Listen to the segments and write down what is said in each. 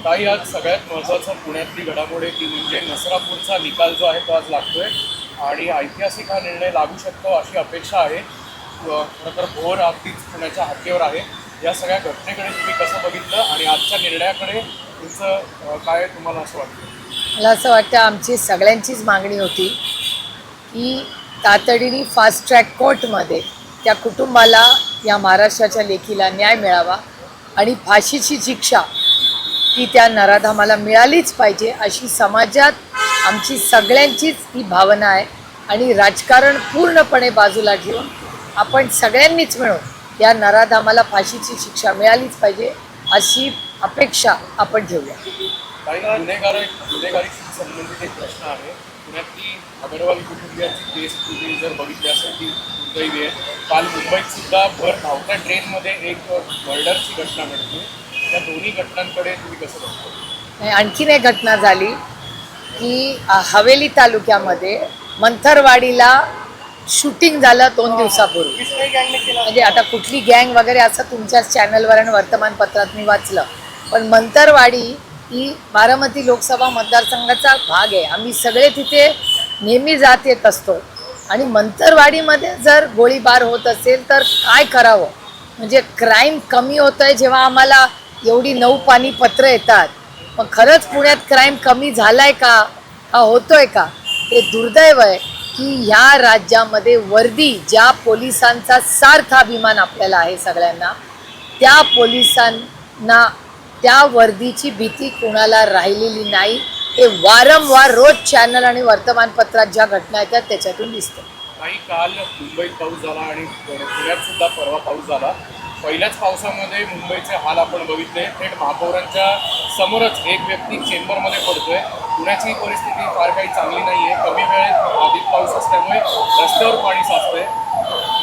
काही आज सगळ्यात महत्त्वाचा पुण्यातली घडामोड आहे ती म्हणजे नसरापूरचा निकाल जो आहे तो आज लागतोय आणि ऐतिहासिक हा निर्णय लागू शकतो अशी अपेक्षा आहे. खरं तर भोर अगदीच पुण्याच्या हाकेवर आहे. या सगळ्या घटनेकडे तुम्ही कसं बघितलं आणि आजच्या निर्णयाकडे तुमचं काय तुम्हाला असं वाटतं? मला असं वाटतं आमची सगळ्यांचीच मागणी होती की तातडीने फास्ट ट्रॅक कोर्टमध्ये त्या कुटुंबाला, या महाराष्ट्राच्या लेखीला न्याय मिळावा आणि फाशीची शिक्षा ती त्या नराधामाला मिळालीच पाहिजे अशी समाजात आमची सगळ्यांचीच ही भावना आहे. आणि राजकारण पूर्णपणे बाजूला ठेवून आपण सगळ्यांनीच मिळून या नराधामाला फाशीची शिक्षा मिळालीच पाहिजे अशी अपेक्षा आपण ठेवूया. काही गुन्हेगारीशी संबंधित एक प्रश्न आहे. पुण्यातली अगरवाल कुटुंबियांची केस तुम्ही जर बघितली असेल ती दुर्दैवी आहे. काल मुंबईत सुद्धा भर धावत्या ट्रेनमध्ये एक मर्डरची घटना घडली. त्या दोन्ही घटनांकडे तुम्ही कसं बघता? आणखीन एक घटना झाली की हवेली तालुक्यामध्ये मंथरवाडीला शूटिंग झालं 2 दिवसापूर्वी. म्हणजे आता कुठली गँग वगैरे असं तुमच्याच चॅनलवर आणि वर्तमानपत्रात मी वाचलं, पण मंथरवाडी ही बारामती लोकसभा मतदारसंघाचा भाग आहे. आम्ही सगळे तिथे नेहमी जात येत असतो आणि मंथरवाडीमध्ये जर गोळीबार होत असेल तर काय करावं? म्हणजे क्राईम कमी होतं आहे जेव्हा आम्हाला एवढी 9 पानी पत्र येतात, मग खरंच पुण्यात क्राईम कमी झाला आहे का होतोय का? हे दुर्दैव आहे की ह्या राज्यामध्ये वर्दी, ज्या पोलिसांचा सार्थ अभिमान आपल्याला आहे सगळ्यांना, त्या पोलिसांना त्या वर्दीची भीती कोणाला राहिलेली नाही. हे वारंवार रोज चॅनल आणि वर्तमानपत्रात ज्या घटना येतात त्याच्यातून दिसतं. काही काल मुंबईत पाऊस झाला आणि पुण्यात सुद्धा परवा पाऊस झाला. पहिल्याच पावसामध्ये मुंबईचे हाल आपण बघितले. थेट महापौरांच्या समोरच एक व्यक्ती चेंबरमध्ये पडतोय. पुण्याची परिस्थिती फार काही चांगली नाही आहे. कमी वेळेत अधिक पाऊस असल्यामुळे रस्त्यावर पाणी साचतंय.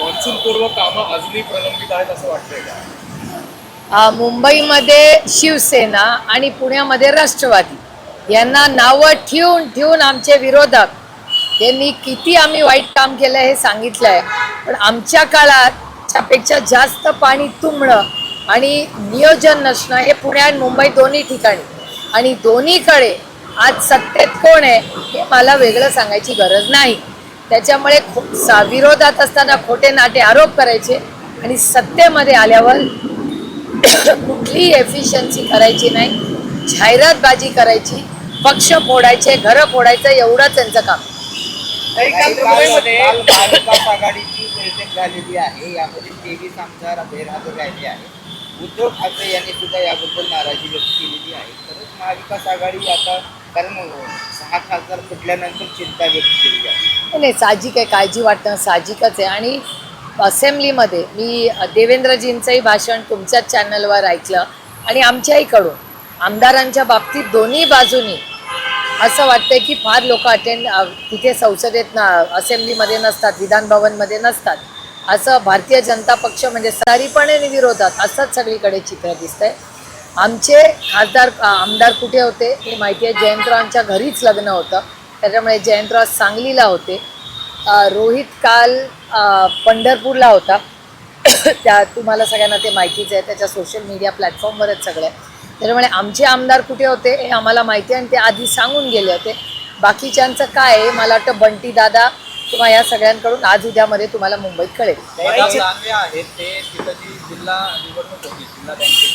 मान्सूनपूर्व कामं अजूनही प्रलंबित आहेत असं वाटतंय का? मुंबईमध्ये शिवसेना आणि पुण्यामध्ये राष्ट्रवादी यांना नावं ठेवून ठेवून आमचे विरोधक यांनी किती आम्ही वाईट काम केलं हे सांगितलं आहे. पण आमच्या काळात त्यापेक्षा जास्त पाणी तुंबणं आणि नियोजन नसणं हे पुणे आणि मुंबई दोन्ही ठिकाणी, आणि दोन्हीकडे आज सत्तेत कोण आहे हे मला वेगळं सांगायची गरज नाही. त्याच्यामुळे विरोधात असताना खोटे नाटे आरोप करायचे आणि सत्तेमध्ये आल्यावर कुठलीही एफिशियन्सी करायची नाही, जाहिरातबाजी करायची, पक्ष फोडायचे, घरं फोडायचं, एवढंच त्यांचं काम. महाविकास आघाडीची बैठक झालेली आहे. यामध्ये 23 आमदार गैरहजर राहिले आहेत. उद्धव ठाकरे यांनी सुद्धा याबद्दल नाराजी व्यक्त केलेली आहे. तरच महाविकास आघाडी आता, कारण 6 खासदार फुटल्यानंतर चिंता व्यक्त केली आहे. नाही, साहजिक आहे, काळजी वाटणं साहजिकच आहे. आणि असेंब्लीमध्ये मी देवेंद्रजींचंही भाषण तुमच्याच चॅनलवर ऐकलं आणि आमच्याहीकडून आमदारांच्या बाबतीत दोन्ही बाजूनी असं वाटतंय की फार लोक तिथे संसदेत असेंब्लीमध्ये नसतात, विधानभवनमध्ये नसतात, असं भारतीय जनता पक्ष म्हणजे सारीपणे विरोधात असंच सगळीकडे चित्र दिसतंय. आमचे आमदार कुठे होते हे माहिती आहे. जयंतरावांच्या घरीच लग्न होतं, त्याच्यामुळे जयंतराव सांगलीला होते. रोहित काल पंढरपूरला होता. त्या तुम्हाला सगळ्यांना ते माहितीच आहे, त्याच्या सोशल मीडिया प्लॅटफॉर्मवरच सगळे. त्याच्यामुळे आमचे आमदार कुठे होते हे आम्हाला माहिती आहे आणि ते आधी सांगून गेले होते. बाकीच्यांचं काय आहे मला वाटतं बंटी दादा किंवा या सगळ्यांकडून आज उद्यामध्ये तुम्हाला मुंबईत कळेल. आहेत ते तिथं जी जिल्हा निवडणूक होती, जिल्हा बँकेची,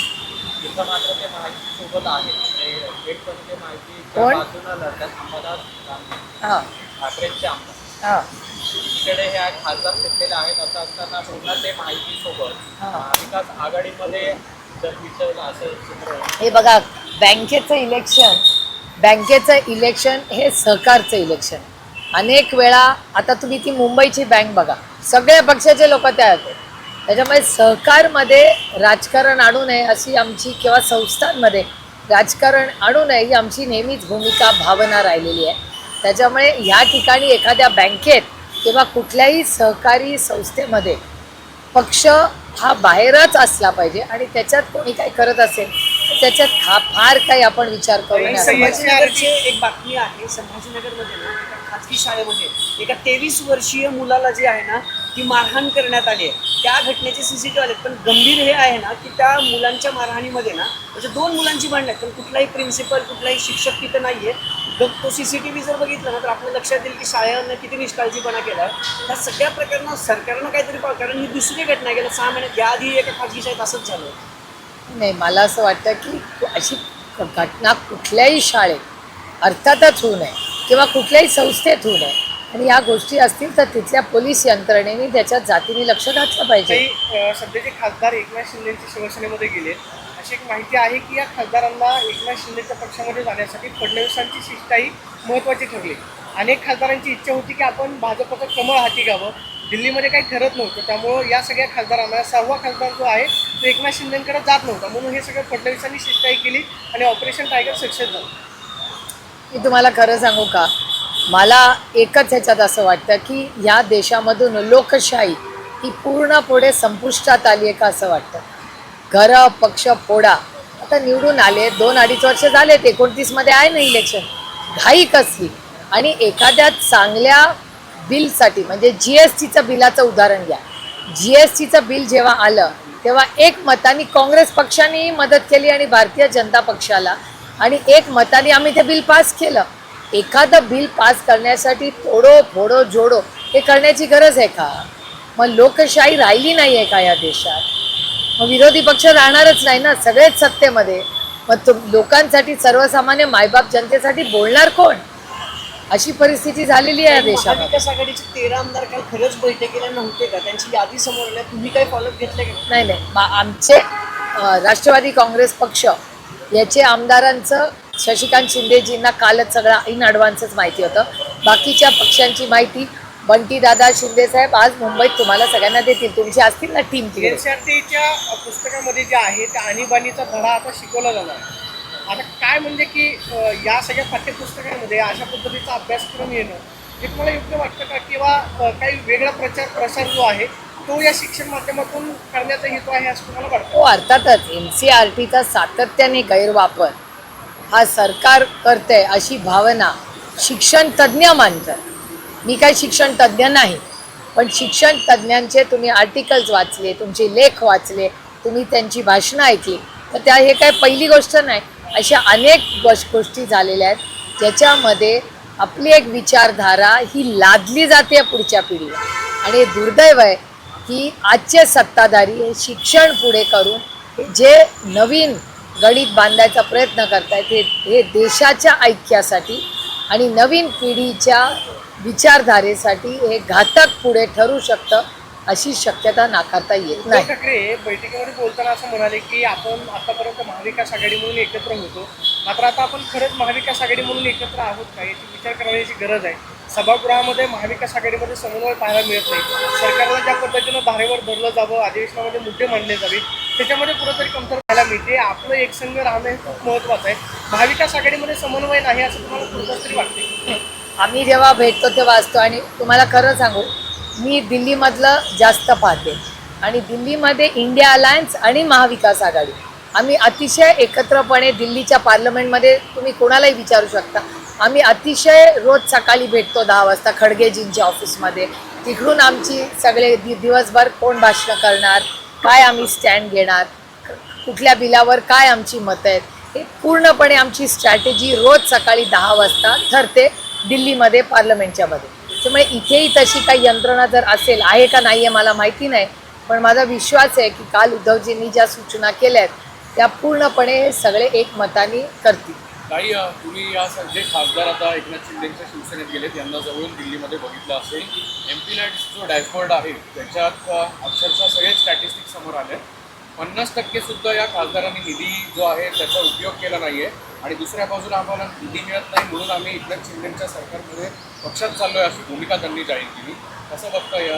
तिथं मात्र ते माहितीसोबत आहेत. एक पण ते माहिती बाजूला लढतात अंबादास ठाकरेंचे आमदार. तिकडे हे खासदार फुटलेले आहेत. असं असताना पुन्हा ते माहितीसोबत महाविकास आघाडीमध्ये जर विचारलं असं चित्र. हे बघा, बँकेचं इलेक्शन हे सहकारचं इलेक्शन. अनेक वेळा आता तुम्ही ती मुंबईची बँक बघा, सगळ्या पक्षाचे लोक त्या आहेत. त्याच्यामुळे सहकारमध्ये राजकारण आणू नये अशी आमची, किंवा संस्थांमध्ये राजकारण आणू नये ही आमची नेहमीच भूमिका, भावना राहिलेली आहे. त्याच्यामुळे ह्या ठिकाणी एखाद्या बँकेत किंवा कुठल्याही सहकारी संस्थेमध्ये पक्ष हा बाहेरच असला पाहिजे आणि त्याच्यात कोणी काही करत असेल त्याच्यात फार काही आपण विचार करू नये. संभाजीनगरची एक बातमी आहे. संभाजीनगरमध्ये ना एका खाजगी शाळेमध्ये एका 23 वर्षीय मुलाला जे आहे ना ती मारहाण करण्यात आली आहे. त्या घटनेचे CCTV आले. पण गंभीर हे आहे ना की त्या मुलांच्या मारहाणीमध्ये ना म्हणजे 2 मुलांची भांडणं आहेत, पण कुठलाही प्रिन्सिपल कुठलाही शिक्षक तिथं नाही आहे. तो CCTV जर बघितला ना तर आपल्या लक्षात येईल की शाळेनं किती निष्काळजीपणा केला आहे. त्या सगळ्या प्रकरणात सरकारनं काहीतरी पाहावं, कारण ही दुसरी घटना आहे. गेल्या 6 महिन्यात याआधी एका खाजगी शाळेत असंच झालं. नाही, मला असं वाटतं की अशी घटना कुठल्याही शाळेत अर्थातच होऊ नये किंवा कुठल्याही संस्थेत होऊ नये. आणि या गोष्टी असतील तर तिथल्या पोलीस यंत्रणेने त्याच्यात जातीने लक्ष घातलं पाहिजे. काही सध्याचे खासदार एकनाथ शिंदेचे शिवसेनेमध्ये गेले. अशी एक माहिती आहे की या खासदारांना एकनाथ शिंदेच्या पक्षामध्ये जाण्यासाठी फडणवीसांची शिष्टाई महत्त्वाची ठरली. अनेक खासदारांची इच्छा होती की आपण भाजपचं कमळ हाती घ्यावं. दिल्लीमध्ये काही ठरत नव्हतं, त्यामुळं या सगळ्या खासदारांना 6वा खासदार जो आहे तो एकनाथ शिंदेकडे जात नव्हता, म्हणून हे सगळं फडणवीसांनी शिष्टाई केली आणि ऑपरेशन टायगर सक्सेस झालं. मी तुम्हाला खरं सांगू का, मला एकच ह्याच्यात असं वाटतं की या देशामधून लोकशाही ही पूर्ण पुढे संपुष्टात आली आहे का असं वाटतं. घरं पक्ष फोडा, आता निवडून आले 2-2.5 वर्ष झालेत, 29मध्ये आहे ना इलेक्शन. घाई कसली. आणि एखाद्या चांगल्या बिलसाठी म्हणजे GSTचं बिलाचं उदाहरण घ्या. GSTचं बिल जेव्हा आलं तेव्हा एक मताने काँग्रेस पक्षाने मदत केली आणि भारतीय जनता पक्षाला, आणि एक मताने आम्ही ते बिल पास केलं. एखादं बिल पास करण्यासाठी तोडो फोडो जोडो हे करण्याची गरज आहे का? मग लोकशाही राहिली नाही आहे का या देशात? मग विरोधी पक्ष राहणारच नाही ना, सगळेच सत्तेमध्ये. मग लोकांसाठी सर्वसामान्य मायबाप जनतेसाठी बोलणार कोण? अशी परिस्थिती झालेली आहे या देशात. महाविकास आघाडीचे 13 आमदार काल खरंच बैठकीला नव्हते का? त्यांची यादी समोर आल्या, तुम्ही काही फॉलोअप घेतले का? नाही, आमचे राष्ट्रवादी काँग्रेस पक्ष याचे आमदारांचं शशिकांत शिंदेजींना कालच सगळं इन ॲडव्हान्सच माहिती होतं. बाकीच्या पक्षांची माहिती बंटीदादा शिंदेसाहेब आज मुंबईत तुम्हाला सगळ्यांना देतील. तुमची असतील ना टीम तिकडे. NCERTच्या पुस्तकामध्ये जे आहे त्या आणीबाणीचा धडा आता शिकवला जाणार आहे. आता काय म्हणजे की या सगळ्या पाठ्यपुस्तकांमध्ये अशा पद्धतीचा अभ्यासक्रम येणं हे तुम्हाला योग्य वाटतं का, किंवा काही वेगळा प्रसार जो आहे तो या शिक्षण माध्यमातून करण्याचा हेतू आहे असं तुम्हाला वाटतं? हो, अर्थातच NCERTचा सातत्याने गैरवापर हा सरकार करते अशी भावना शिक्षण तज्ज्ञ मानतात. मी काही शिक्षण तज्ज्ञ नाही, पण शिक्षण तज्ज्ञांचे तुम्ही आर्टिकल्स वाचले, तुमचे लेख वाचले, तुम्ही त्यांची भाषणं ऐकली तर हे काय पहिली गोष्ट नाही. अशा अनेक गोष्टी झालेल्या आहेत ज्याच्यामध्ये आपली एक विचारधारा ही लादली जाते पुढच्या पिढीला. आणि दुर्दैव आहे की आजचे सत्ताधारी हे शिक्षण पुढे करून जे नवीन गणित बांधायचा प्रयत्न करतायत हे देशाच्या ऐक्यासाठी आणि नवीन पिढीच्या विचारधारेसाठी हे घातक पुढे ठरू शकतं, अशी शक्यता नाकारता येत नाही. उद्धव ठाकरे बैठकीमध्ये बोलताना असं म्हणाले की आपण आतापर्यंत महाविकास आघाडी म्हणून एकत्र होतो, मात्र आता आपण खरंच महाविकास आघाडी म्हणून एकत्र आहोत का याची विचार करण्याची गरज आहे. सभागृहामध्ये महाविकास आघाडीमध्ये समन्वय पाहायला मिळत नाही. सरकारला ज्या पद्धतीनं धारेवर धरलं जावं, अधिवेशनामध्ये मुद्दे मांडले जावे, त्याच्यामध्ये कुठंतरी कमतरता पाहायला मिळते. आपलं एकसंघ राहणं हे खूप महत्त्वाचं आहे. महाविकास आघाडीमध्ये समन्वय नाही असं तुम्हाला कुठंतरी तरी वाटते? आम्ही जेव्हा भेटतो तेव्हा असतो. आणि तुम्हाला खरं सांगू, मी दिल्लीमधलं जास्त पाहते आणि दिल्लीमध्ये इंडिया अलायन्स आणि महाविकास आघाडी आम्ही अतिशय एकत्रपणे दिल्लीच्या पार्लमेंटमध्ये तुम्ही कोणालाही विचारू शकता. आम्ही अतिशय रोज सकाळी भेटतो 10 वाजता खडगेजींच्या ऑफिसमध्ये. तिकडून आमची सगळे दिवसभर कोण भाषणं करणार, काय आम्ही स्टँड घेणार, कुठल्या बिलावर काय आमची मतं आहेत, हे पूर्णपणे आमची स्ट्रॅटेजी रोज सकाळी 10 वाजता ठरते दिल्लीमध्ये पार्लमेंटच्यामध्ये. त्यामुळे इथेही तशी काही यंत्रणा जर असेल, आहे का नाही आहे मला माहिती नाही, पण माझा विश्वास आहे की काल उद्धवजींनी ज्या सूचना केल्या आहेत त्या पूर्णपणे सगळे एकमताने करतील. काही तुम्ही या जे खासदार आता एकनाथ शिंदेच्या शिवसेनेत गेलेत यांना जवळून दिल्लीमध्ये बघितलं असेल, MP लॅड्स जो डॅशबोर्ड आहे त्याच्यात अक्षरशः सगळे स्टॅटिस्टिक्स समोर आले. 50% सुद्धा या खासदारांनी निधी जो आहे त्याचा उपयोग केला नाही आहे. आणि दुसऱ्या बाजूला आम्हाला निधी मिळत नाही म्हणून आम्ही एकनाथ शिंदेच्या सरकारमध्ये पक्षात चाललो आहे अशी भूमिका त्यांनी जाहीर केली. कसं बघता या?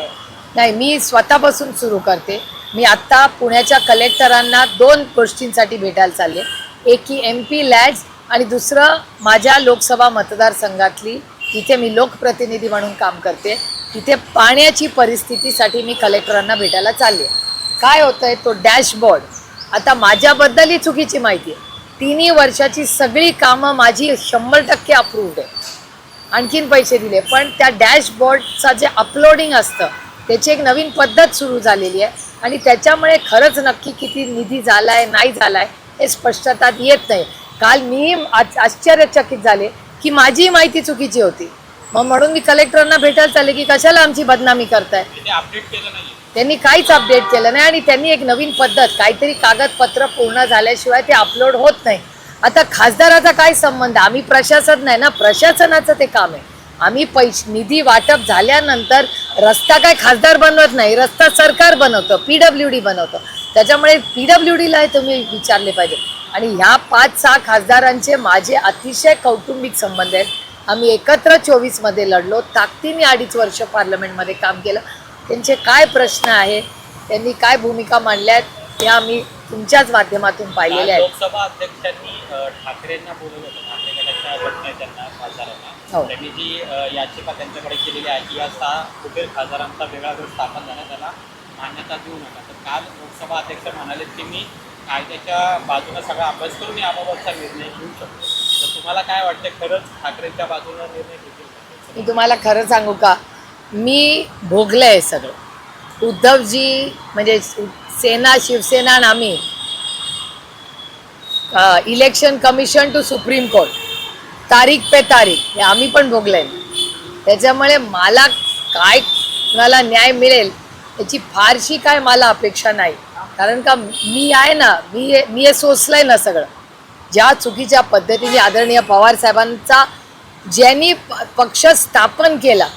नाही, मी स्वतःपासून सुरू करते. मी आत्ता पुण्याच्या कलेक्टरांना 2 गोष्टींसाठी भेटायला चालले. एक की MP लॅड्स आणि दुसरं माझ्या लोकसभा मतदारसंघातली जिथे मी लोकप्रतिनिधी म्हणून काम करते तिथे पाण्याची परिस्थितीसाठी मी कलेक्टरांना भेटायला चालले. काय होतं आहे तो डॅशबोर्ड, आता माझ्याबद्दलही चुकीची माहिती आहे. 3 वर्षाची सगळी कामं माझी 100% अप्रूव्ड आहे, आणखीन पैसे दिले, पण त्या डॅशबोर्डचं जे अपलोडिंग असतं त्याची एक नवीन पद्धत सुरू झालेली आहे आणि त्याच्यामुळे खरंच नक्की किती निधी झालाय नाही झालाय हे स्पष्टता येत नाही. काल मी आश्चर्यचकित झाले की माझी माहिती चुकीची होती. मग म्हणून मी कलेक्टरांना भेटायला चालले की कशाला आमची बदनामी करताय. अपडेट केलं नाही. त्यांनी काहीच अपडेट केलं नाही आणि त्यांनी एक नवीन पद्धत काहीतरी कागदपत्र पूर्ण झाल्याशिवाय ते अपलोड होत नाही. आता खासदाराचा काय संबंध, आम्ही प्रशासन नाही ना, प्रशासनाचं ते काम आहे. आम्ही निधी वाटप झाल्यानंतर रस्ता काय खासदार बनवत नाही, रस्ता सरकार बनवतं, PWD बनवतं. त्याच्यामुळे PWDला तुम्ही विचारले पाहिजे. आणि ह्या 5-6 खासदारांचे माझे अतिशय कौटुंबिक संबंध आहेत. आम्ही एकत्र 24 मध्ये लढलो, ताकदीने 2.5 वर्ष पार्लमेंटमध्ये काम केलं. त्यांचे काय प्रश्न आहेत, त्यांनी काय भूमिका मांडल्यात हे आम्ही तुमच्याच माध्यमातून पाहिलेले आहेत. लोकसभा अध्यक्षांनी ठाकरेंना बोलवलं होतं, ठाकरे गटाच्या गटनेत्यांना, खासदारांना. हो. त्यांनी जी याचिका त्यांच्याकडे केलेली आहे की या 6 कुबेर खासदारांचा वेगळा गट स्थापन झाला, त्याला मान्यता देऊ नका. तर काल लोकसभा अध्यक्ष म्हणाले की मी कायद्याच्या बाजूने सगळा अभ्यास करून याबाबतचा निर्णय घेऊ शकतो. तर तुम्हाला काय वाटतं, खरंच ठाकरेंच्या बाजूने निर्णय घेतील? मी तुम्हाला खरं सांगू का, मी भोगलंय सगळं. उद्धवजी म्हणजे सेना, शिवसेना आणि आम्ही election commission to supreme court, तारीख पे तारीख, हे आम्ही पण भोगलंय. त्याच्यामुळे मला काय मला न्याय मिळेल याची फारशी काय मला अपेक्षा नाही. कारण का मी आहे ना, मी हे सोसलंय ना सगळं. ज्या चुकीच्या पद्धतीने आदरणीय पवार साहेबांचा ज्यांनी पक्ष स्थापन केला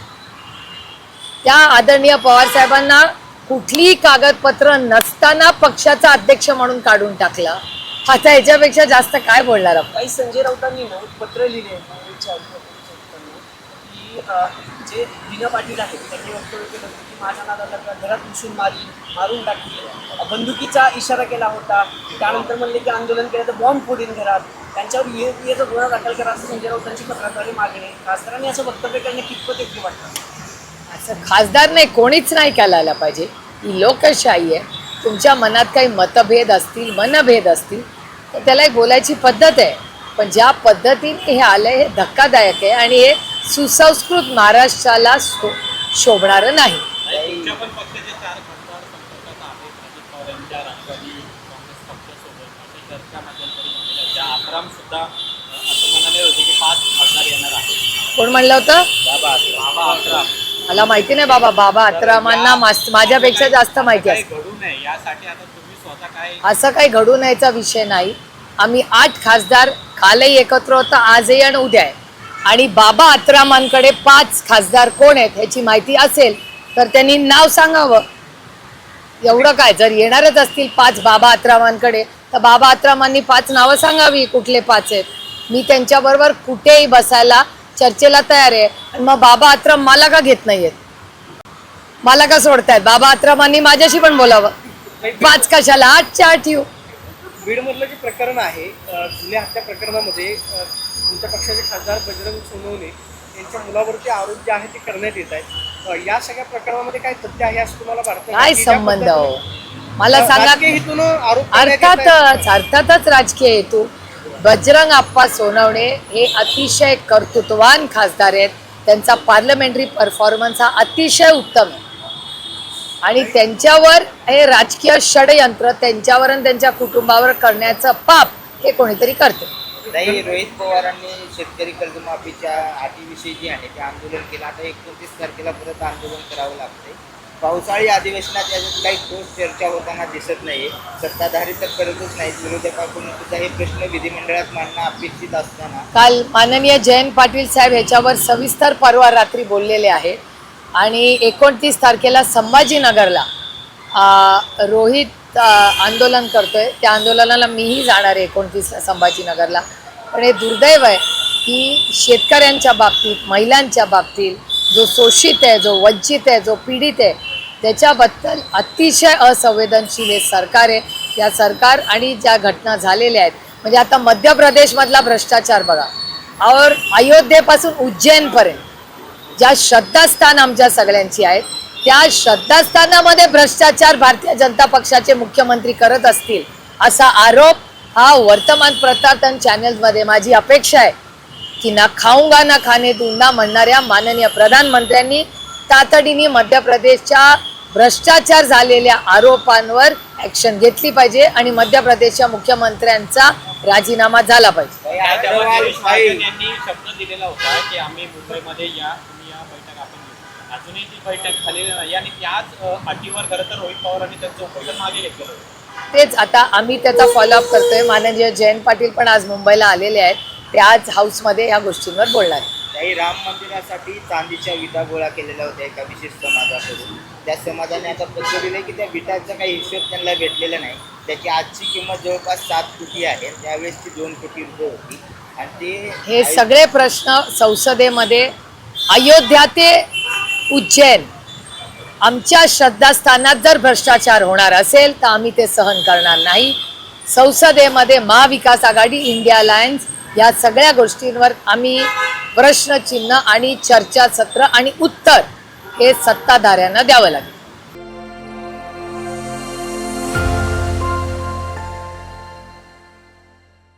त्या आदरणीय पवार साहेबांना कुठलीही कागदपत्र नसताना पक्षाचा अध्यक्ष म्हणून काढून टाकला. आता याच्यापेक्षा जास्त काय बोलणार आपण. काही संजय राऊतांनी ना एक पत्र लिहिले की जे लीना पाटील आहेत त्यांनी वक्तव्य केलं की माझ्या नादाला घरात घुसून मारून टाकली, बंदुकीचा इशारा केला होता. त्यानंतर म्हणले की आंदोलन केलं तर बॉम्ब फोडीन घरात, त्यांच्यावर याचा गुन्हा दाखल करा असं संजय राऊतांची पत्राद्वारे मागणी. खासदारांनी असं वक्तव्य करणं कितपत योग्य वाटतं? असं खासदार नाही, कोणीच नाही करायला पाहिजे. ही लोकशाही आहे. तुमच्या मनात काही मतभेद असतील, मनभेद असतील तर त्याला एक बोलायची पद्धत आहे. पण ज्या पद्धतीने हे आलंय हे धक्कादायक आहे आणि हे सुसंस्कृत महाराष्ट्राला शोभणारं नाही. तुमच्या पण पक्षाचे 4 खासदार संपर्कात आहेत. अजित पवार यांच्या राष्ट्रवादी काँग्रेस पक्षासोबत अशी चर्चा मध्यंतरी झालेल्या, त्या आक्राम सुद्धा असं म्हणाले होते की 5 खासदार येणार आहेत. कोण म्हणलं होतं? बाबा आक्राम. मला माहिती नाही बाबा. बाबा आत्रामांना माझ्यापेक्षा जास्त माहिती काही असते. घडू नये यासाठी आता तुम्ही स्वतः काय? असं काही घडू नयेचा विषय नाही. आम्ही 8 खासदार कालही एकत्र होतो, आजही आणि उद्या आहे. आणि बाबा आत्रामांकडे 5 खासदार कोण आहेत ह्याची माहिती असेल तर त्यांनी नाव सांगावं. एवढं काय, जर येणारच असतील 5 बाबा आत्रामांकडे तर बाबा आत्रामांनी 5 नावं सांगावी कुठले 5 आहेत. मी त्यांच्याबरोबर कुठेही बसायला चर्चेला तयार आहे. आणि मग बाबा आत्राम मला का घेत नाहीयेत, मला का सोडतायत? बाबा आत्रामांनी माझ्याशी पण बोलावं. 5 कशाला, 8च्या 8 येऊ. बीडमधलं जे प्रकरण आहे, जुन्या हत्या प्रकरणामध्ये तुमच्या पक्षाचे खासदार बजरंग सोनवणे यांच्या मुलावरती आरोप जे आहे ते करण्यात येत आहेत. या सगळ्या प्रकरणामध्ये काय तथ्य आहे असं तुम्हाला वाटतं? काय संबंध हो, मला सांगा. राजकीय हेतून आरोप करण्यात येत आहेत. अर्थातच राजकीय हेतू. बजरंग आप्पा सोनवणे हे अतिशय कर्तृत्ववान खासदार आहेत. त्यांचा पार्लमेंटरी परफॉर्मन्स हा अतिशय उत्तम आहे आणि त्यांच्यावर हे राजकीय षडयंत्र त्यांच्यावर आणि त्यांच्या कुटुंबावर करण्याचं पाप हे कोणीतरी करते. नाही, रोहित पवारांनी शेतकरी कर्जमाफीच्या अटीविषयी जे आहे ते आंदोलन केलं. आता 29 तारखेला परत आंदोलन करावं लागतंय. पावसाळी अधिवेशनात याच्यात काही ठोस चर्चा होताना दिसत नाहीये. सत्ताधारी तर करतच नाहीत, विरोधकांकडून सुद्धा हे प्रश्न विधिमंडळात मांडणं अपेक्षित असताना काल माननीय जयंत पाटील साहेब ह्याच्यावर सविस्तर परवा रात्री बोललेले आहेत. आणि 29 तारखेला संभाजीनगरला रोहित आंदोलन करतोय, त्या आंदोलनाला मीही जाणार आहे 29ला संभाजीनगरला. पण हे दुर्दैव आहे की शेतकऱ्यांच्या बाबतीत, महिलांच्या बाबतीत, जो शोषित आहे, जो वंचित आहे, जो पीडित आहे, त्याच्याबद्दल अतिशय असंवेदनशील हे सरकार आहे. या सरकार आणि ज्या घटना झालेल्या आहेत, म्हणजे आता मध्य प्रदेशमधला भ्रष्टाचार बघा, और अयोध्येपासून उज्जैनपर्यंत ज्या श्रद्धास्थान आमच्या सगळ्यांची आहेत त्या श्रद्धास्थानामध्ये भ्रष्टाचार भारतीय जनता पक्षाचे मुख्यमंत्री करत असतील असा आरोप हा वर्तमान प्रसारण चॅनल्समध्ये माझी अपेक्षा आहे की ना खाऊंगा ना खाणे दूंगा म्हणणाऱ्या माननीय प्रधानमंत्र्यांनी तातडीने मध्य प्रदेशच्या भ्रष्टाचार झालेल्या आरोपांवर ऍक्शन घेतली पाहिजे आणि मध्य प्रदेशच्या मुख्यमंत्र्यांचा राजीनामा झाला पाहिजे. यांनी शब्द दिलेला होता की आम्ही मुंबईमध्ये तुम्ही या बैठक आपण घेऊ. अजूनही ती बैठक झालेली नाही आणि त्याच अटीवर खरं तर रोहित पवारांनी त्यांचं उपोषण मागे घेतलं होतं. तेच आता आम्ही त्याचा फॉलोअप करतोय. माननीय जयंत पाटील पण आज मुंबईला आलेले आहेत. ते आज हाऊसमध्ये या गोष्टींवर बोलणार आहेत. काही राम मंदिरासाठी चांदीच्या विटा गोळा केलेल्या होत्या एका विशेष समाजाकडून. त्या समाजाने आता पत्र दिले की त्या विटाचा काही हिशोब त्यांना भेटलेला नाही. त्याची आजची किंमत जवळपास 7 कोटी आहे. त्यावेळेसची 2 कोटी रुपये होती. आणि ते हे सगळे प्रश्न संसदेमध्ये अयोध्या ते उज्जैन आमच्या श्रद्धास्थानात जर भ्रष्टाचार होणार असेल तर आम्ही ते सहन करणार नाही. संसदेमध्ये महाविकास आघाडी, इंडिया अलायन्स या सगळ्या गोष्टींवर आम्ही प्रश्नचिन्ह आणि चर्चासत्र आणि उत्तर हे सत्ताधाऱ्यांना द्यावं लागेल.